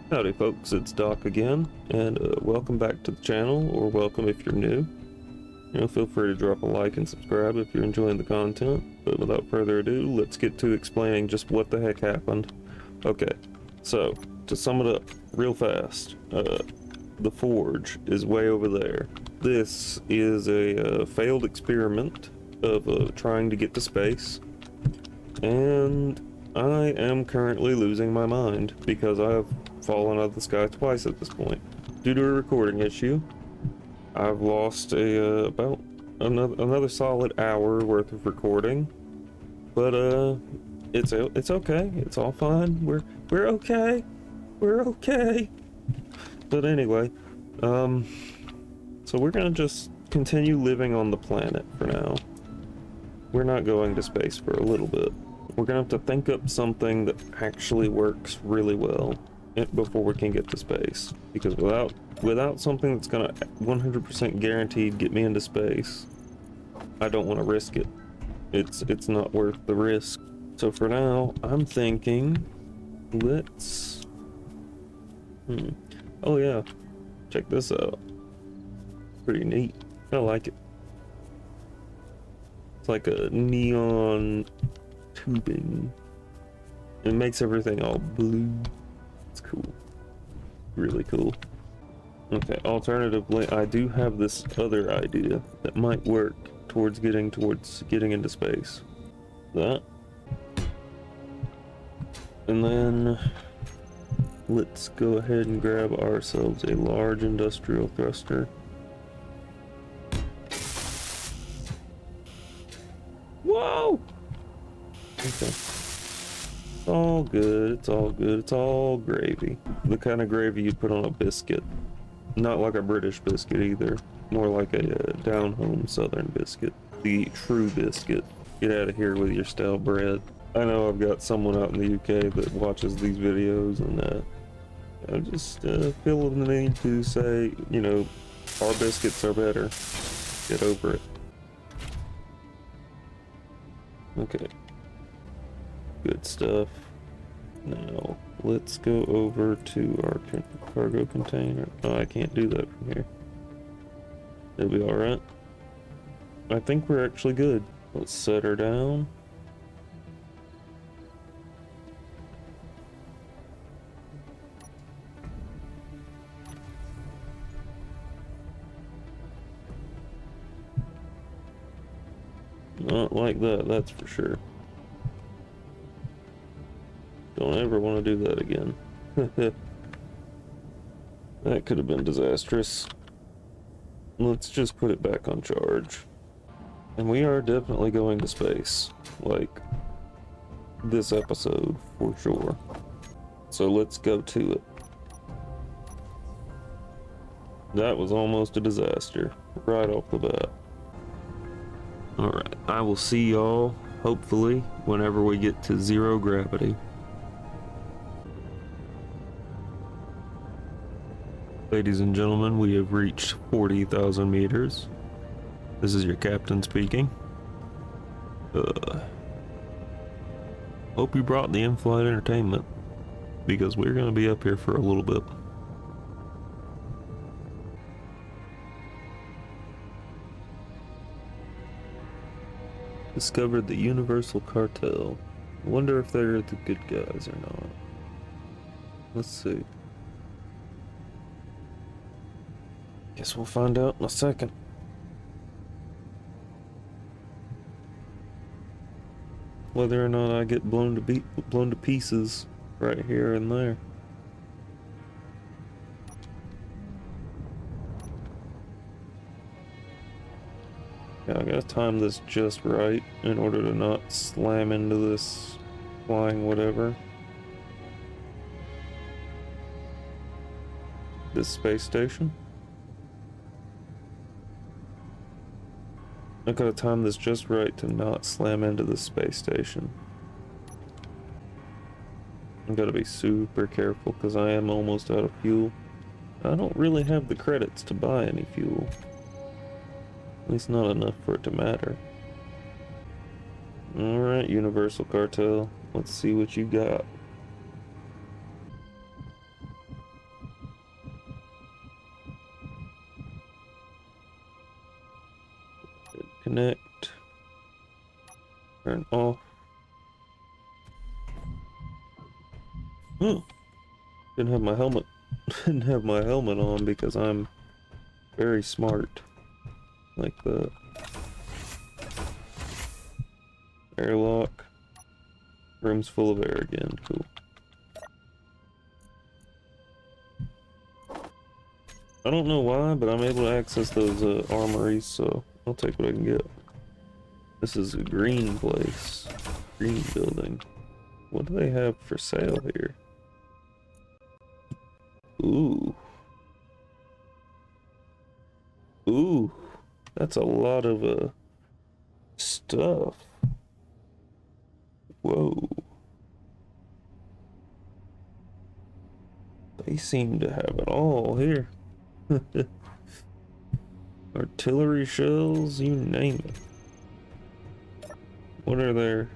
Howdy folks, it's Doc again, and welcome back to the channel, or welcome if you're new. Feel free to drop a like and subscribe if you're enjoying the content, but without further ado, let's get to explaining just what the heck happened. Okay, so, to sum it up real fast, the Forge is way over there. This is a failed experiment of trying to get to space, and I am currently losing my mind because I have fallen out of the sky twice at this point. Due to a recording issue, I've lost about another solid hour worth of recording, but it's okay. It's all fine. We're okay. We're okay. But anyway, so we're gonna just continue living on the planet for now. We're not going to space for a little bit. We're gonna have to think up something that actually works really well before we can get to space, because without something that's gonna 100% guaranteed get me into space, I don't want to risk it. It's not worth the risk. So for now, I'm thinking let's oh yeah, check this out. Pretty neat. I like it. It's like a neon tubing. It makes everything all blue. It's cool. Really cool. Okay, alternatively, I do have this other idea that might work towards getting into space. That. And then let's go ahead and grab ourselves a large industrial thruster. Whoa! Okay. It's all good, it's all good, it's all gravy. The kind of gravy you'd put on a biscuit. Not like a British biscuit either. More like a down-home southern biscuit. The true biscuit. Get out of here with your stale bread. I know I've got someone out in the UK that watches these videos, and I just feel the need to say, you know, our biscuits are better. Get over it. Okay. Good stuff. Now, let's go over to our cargo container. Oh, I can't do that from here. It'll be alright. I think we're actually good. Let's set her down. Not like that, that's for sure. Don't ever want to do that again. That could have been disastrous. Let's just put it back on charge. And we are definitely going to space. Like, this episode, for sure. So let's go to it. That was almost a disaster, right off the bat. Alright, I will see y'all, hopefully, whenever we get to zero gravity. Ladies and gentlemen, we have reached 40,000 meters. This is your captain speaking. Hope you brought the in-flight entertainment, because we're going to be up here for a little bit. Discovered the Universal Cartel. Wonder if they're the good guys or not. Let's see. Guess we'll find out in a second. Whether or not I get blown to pieces right here and there. Yeah, I gotta time this just right in order to not slam into this flying whatever. This space station. I gotta time this just right to not slam into the space station. I gotta be super careful because I am almost out of fuel. I don't really have the credits to buy any fuel. At least not enough for it to matter. Alright, Universal Cartel. Let's see what you got. connect, turn off. Oh, didn't have my helmet. Didn't have my helmet on because I'm very smart. Like the airlock. Room's full of air again. Cool. I don't know why, but I'm able to access those armories, so I'll take what I can get. This is a green place. Green building. What do they have for sale here? Ooh. Ooh. That's a lot of stuff. Whoa. They seem to have it all here. Artillery shells, you name it. What are there?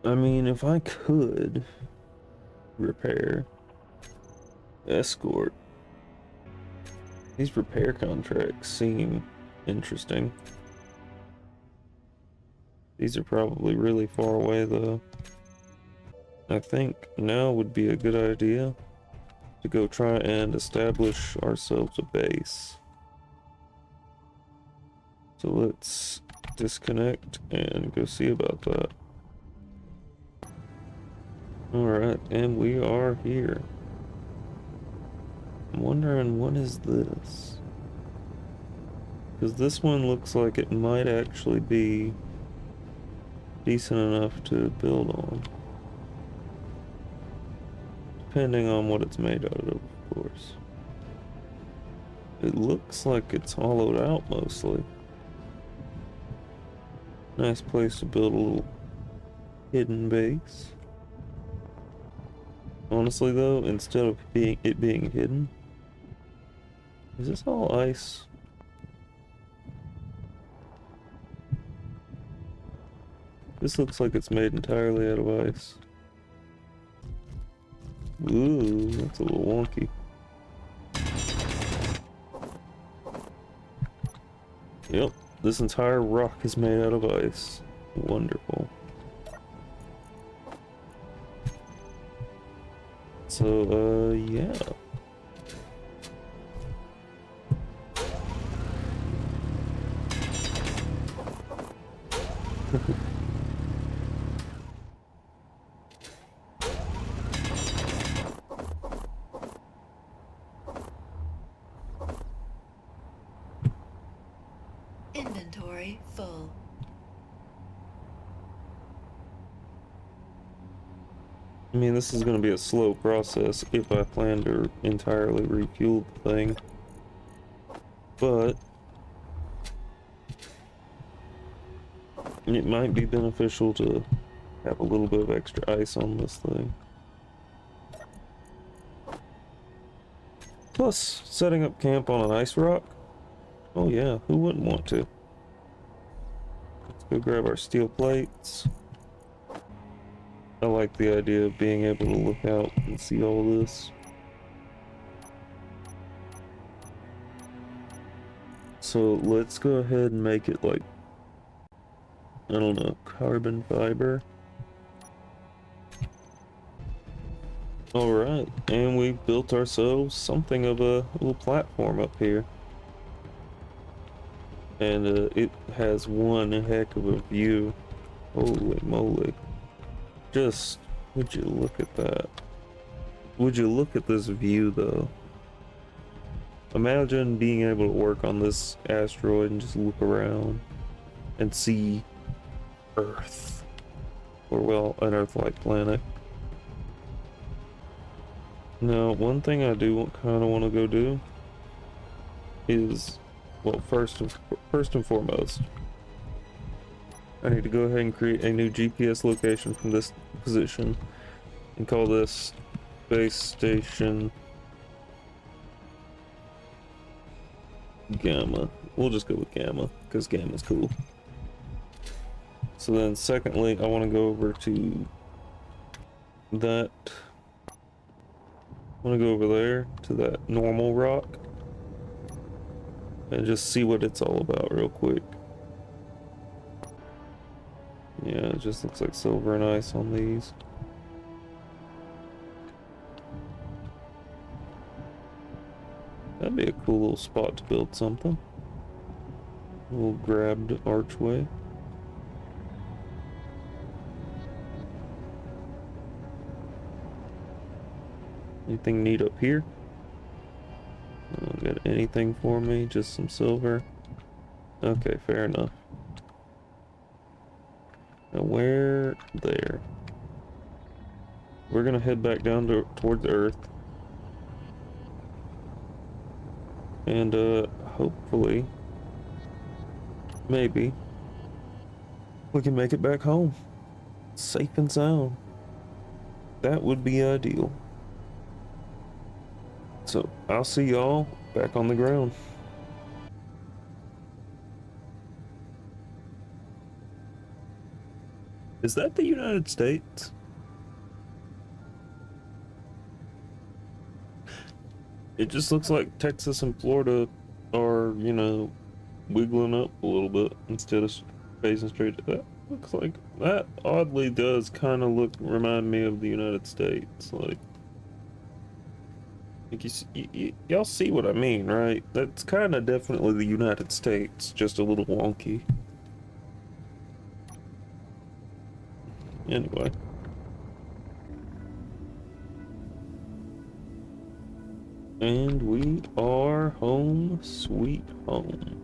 I mean, if I could repair, escort. These repair contracts seem interesting. These are probably really far away though. I think now would be a good idea to go try and establish ourselves a base. So let's disconnect and go see about that. Alright, and we are here. I'm wondering, what is this? Because this one looks like it might actually be decent enough to build on. Depending on what it's made out of course. It looks like it's hollowed out mostly. Nice place to build a little hidden base. Honestly though, instead of it being hidden, is this all ice? This looks like it's made entirely out of ice. Ooh, that's a little wonky. Yep, this entire rock is made out of ice. Wonderful. So, yeah. Inventory full. I mean, this is going to be a slow process if I plan to entirely refuel the thing. But it might be beneficial to have a little bit of extra ice on this thing. Plus, setting up camp on an ice rock. Oh yeah, who wouldn't want to? Let's go grab our steel plates. I like the idea of being able to look out and see all this. So let's go ahead and make it like, I don't know, carbon fiber. Alright, and we built ourselves something of a little platform up here. And it has one heck of a view. Holy moly. Just, would you look at that? Would you look at this view though? Imagine being able to work on this asteroid and just look around and see Earth. Or well, an Earth-like planet. Now, one thing I do kind of want to go do is, well, first and foremost, I need to go ahead and create a new GPS location from this position and call this base station Gamma. We'll just go with Gamma because Gamma's cool. So then secondly, I want to go over to that. I want to go over there to that normal rock and just see what it's all about real quick. Yeah, it just looks like silver and ice on these. That'd be a cool little spot to build something. A little grabbed archway. Anything neat up here? Got anything for me? Just some silver? Okay, fair enough. Now where? There. We're gonna head back down towards Earth. And hopefully, maybe, we can make it back home. Safe and sound. That would be ideal. So, I'll see y'all back on the ground. Is that the United States? It just looks like Texas and Florida are, you know, wiggling up a little bit instead of facing straight. That looks like, that oddly does kind of remind me of the United States. Like y'all see what I mean, right? That's kind of definitely the United States, just a little wonky. Anyway. And we are home sweet home.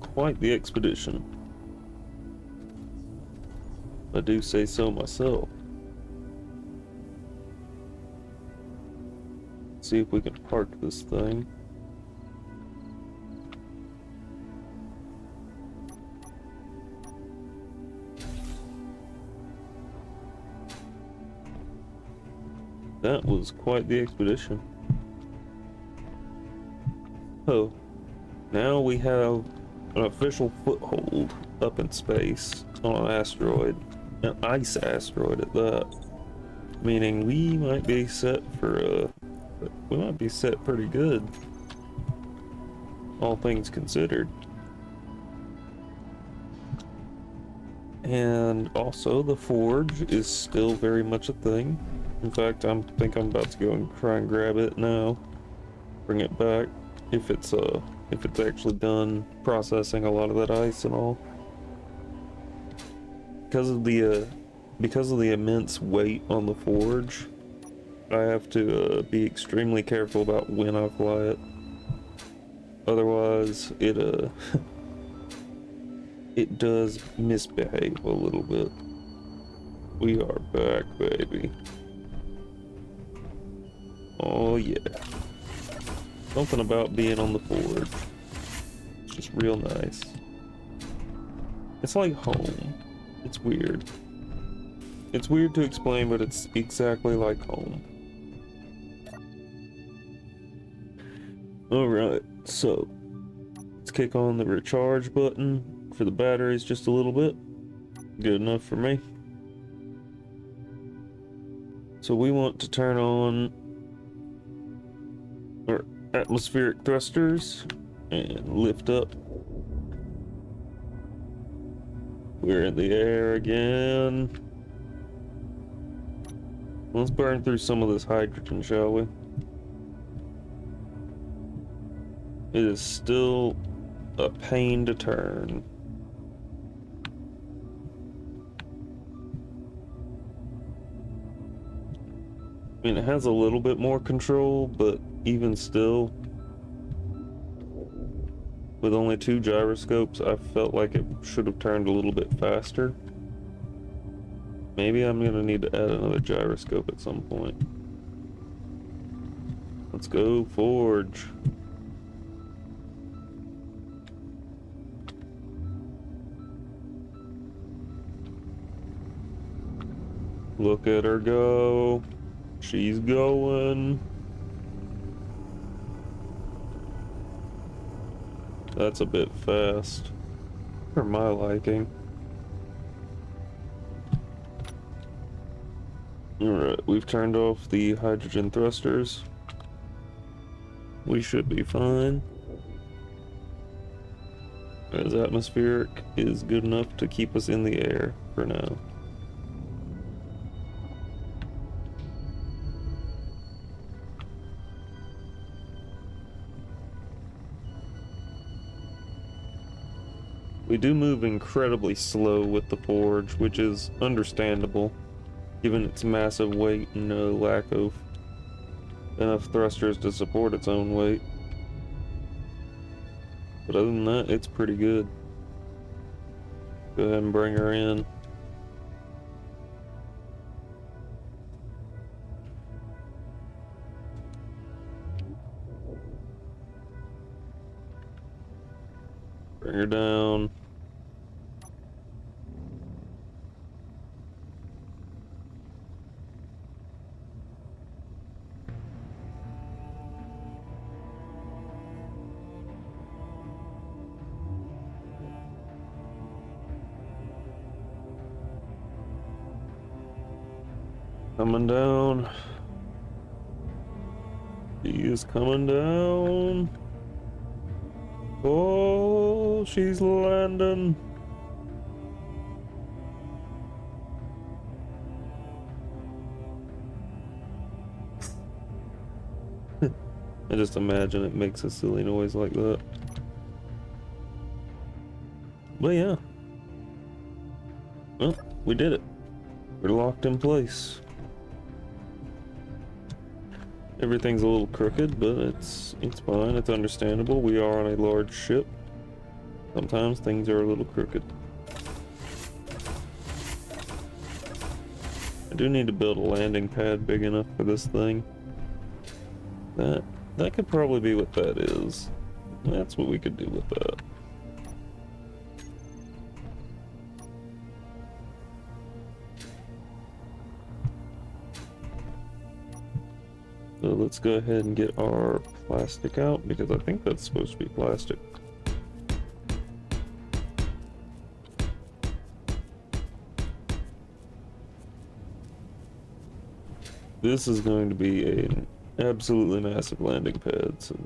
Quite the expedition. I do say so myself. See if we can park this thing. That was quite the expedition. Oh, now we have an official foothold up in space on an asteroid, an ice asteroid at that. Meaning we might be set for we might be set pretty good, all things considered. And also the forge is still very much a thing. In fact, I think I'm about to go and try and grab it now, bring it back, if it's actually done processing a lot of that ice and all. Because of the immense weight on the forge, I have to be extremely careful about when I fly it. Otherwise, it it does misbehave a little bit. We are back, baby. Oh yeah. Something about being on the forge. It's just real nice. It's like home. It's weird. It's weird to explain, but it's exactly like home. Alright, so let's kick on the recharge button for the batteries just a little bit. Good enough for me. So we want to turn on our atmospheric thrusters and lift up. We're in the air again. Let's burn through some of this hydrogen, shall we? It is still a pain to turn. I mean, it has a little bit more control, but even still, with only 2 gyroscopes, I felt like it should have turned a little bit faster. Maybe I'm gonna need to add another gyroscope at some point. Let's go forge. Look at her go. She's going. That's a bit fast for my liking. Alright, we've turned off the hydrogen thrusters. We should be fine. As atmospheric is good enough to keep us in the air for now. We do move incredibly slow with the Forge, which is understandable, given its massive weight and no lack of enough thrusters to support its own weight. But other than that, it's pretty good. Go ahead and bring her in. Bring her down. Coming down. He is coming down. Oh, she's landing. I just imagine it makes a silly noise like that. But yeah. Well, we did it. We're locked in place. Everything's a little crooked, but it's fine. It's understandable. We are on a large ship. Sometimes things are a little crooked. I do need to build a landing pad big enough for this thing. That could probably be what that is. That's what we could do with that. So let's go ahead and get our plastic out, because I think that's supposed to be plastic. This is going to be an absolutely massive landing pad. So,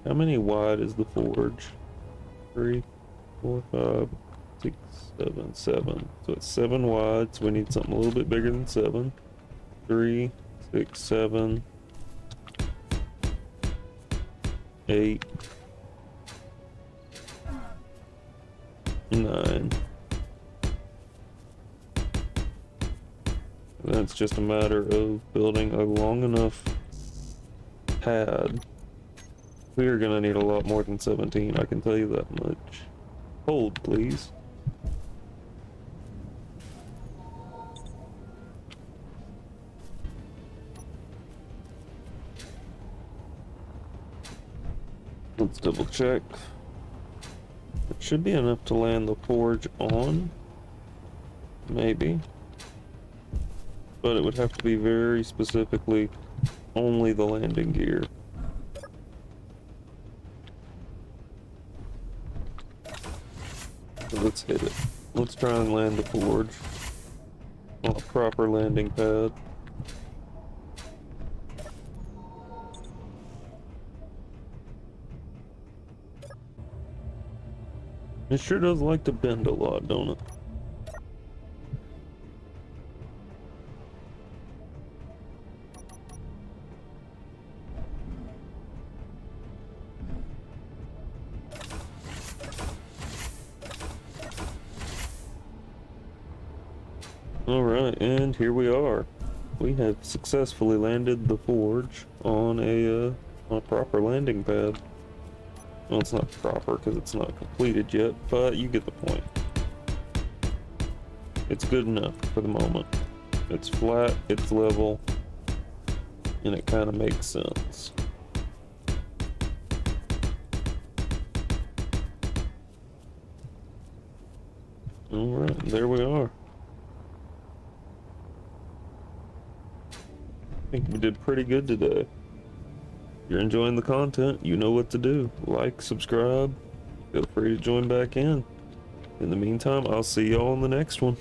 how many wide is the Forge? 3, 4, 5, 6, 7, 7. So it's 7 wide, so we need something a little bit bigger than 7. 3, 6, 7, 8, 9. That's just a matter of building a long enough pad. We are gonna need a lot more than 17, I can tell you that much. Hold, please. Let's double check. It should be enough to land the Forge on. Maybe. But it would have to be very specifically only the landing gear. So let's hit it. Let's try and land the Forge on a proper landing pad. It sure does like to bend a lot, don't it? Alright, and here we are. We have successfully landed the Forge on a proper landing pad. Well, it's not proper because it's not completed yet, but you get the point. It's good enough for the moment. It's flat, it's level, and it kind of makes sense. Alright, there we are. I think we did pretty good today. If you're enjoying the content, you know what to do. Like, subscribe, feel free to join back in. In the meantime, I'll see y'all in the next one.